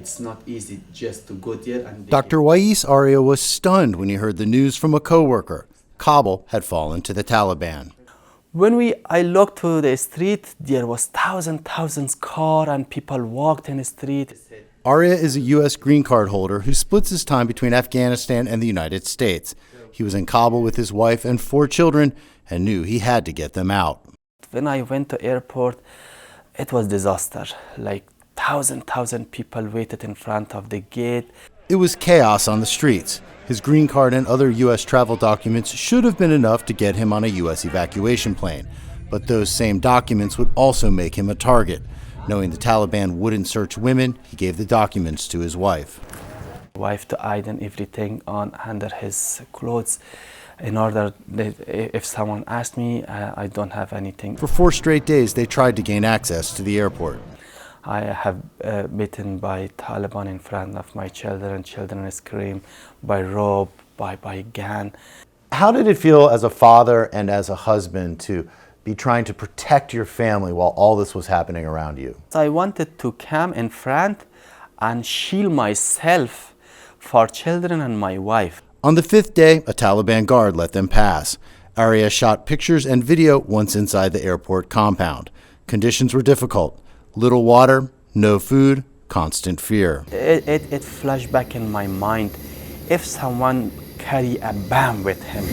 It's not easy just to go there and... Dr. Wais Aria was stunned when he heard the news from a coworker. Kabul had fallen to the Taliban. When I looked to the street, there was thousands car and people walked in the street. Aria is a U.S. green card holder who splits his time between Afghanistan and the United States. He was in Kabul with his wife and 4 children and knew he had to get them out. When I went to airport, it was disaster. Like thousand people waited in front of the gate. It was chaos on the streets. His green card and other U.S. travel documents should have been enough to get him on a U.S. evacuation plane. But those same documents would also make him a target. Knowing the Taliban wouldn't search women, he gave the documents to his wife. Wife to hide and everything on under his clothes in order that if someone asked me, I don't have anything. For 4 straight days, they tried to gain access to the airport. I have bitten by Taliban in front of my children. Children scream by rope, by gun. How did it feel as a father and as a husband to be trying to protect your family while all this was happening around you? I wanted to come in front and shield myself for children and my wife. On the 5th day, a Taliban guard let them pass. Aria shot pictures and video once inside the airport compound. Conditions were difficult. Little water, no food, constant fear. It flashed back in my mind. If someone carry a bomb with him,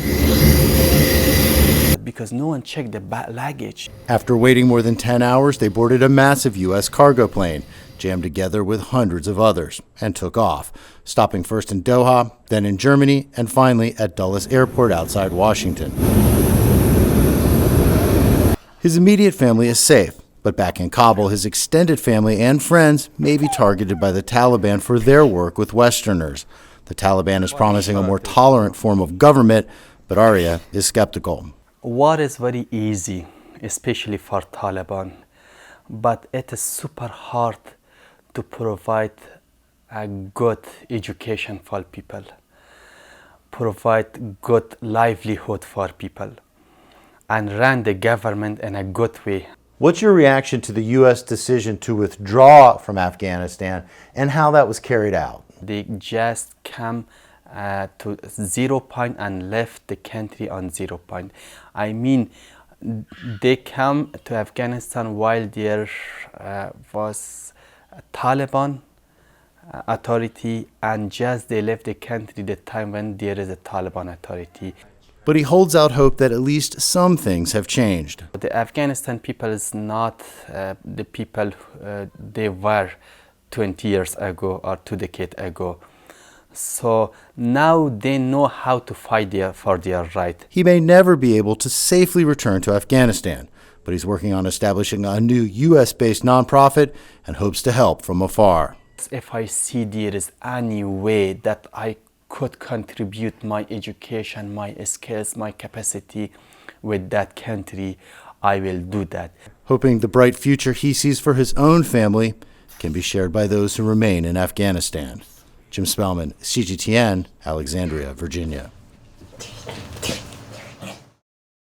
because no one checked the luggage. After waiting more than 10 hours, they boarded a massive U.S. cargo plane, jammed together with hundreds of others, and took off, stopping first in Doha, then in Germany, and finally at Dulles Airport outside Washington. His immediate family is safe, but back in Kabul, his extended family and friends may be targeted by the Taliban for their work with Westerners. The Taliban is promising a more tolerant form of government, but Aria is skeptical. War is very easy, especially for Taliban, but it is super hard to provide a good education for people, provide good livelihood for people, and run the government in a good way. What's your reaction to the U.S. decision to withdraw from Afghanistan and how that was carried out? They just come to 0 point and left the country on 0 point. I mean, they come to Afghanistan while there was a Taliban authority, and just they left the country the time when there is a Taliban authority. But he holds out hope that at least some things have changed. The Afghanistan people is not the people they were 20 years ago or 2 decades ago. So now they know how to fight for their right. He may never be able to safely return to Afghanistan, but he's working on establishing a new U.S.-based nonprofit and hopes to help from afar. If I see there is any way that I could contribute my education, my skills, my capacity with that country, I will do that. Hoping the bright future he sees for his own family can be shared by those who remain in Afghanistan. Jim Spellman, CGTN, Alexandria, Virginia.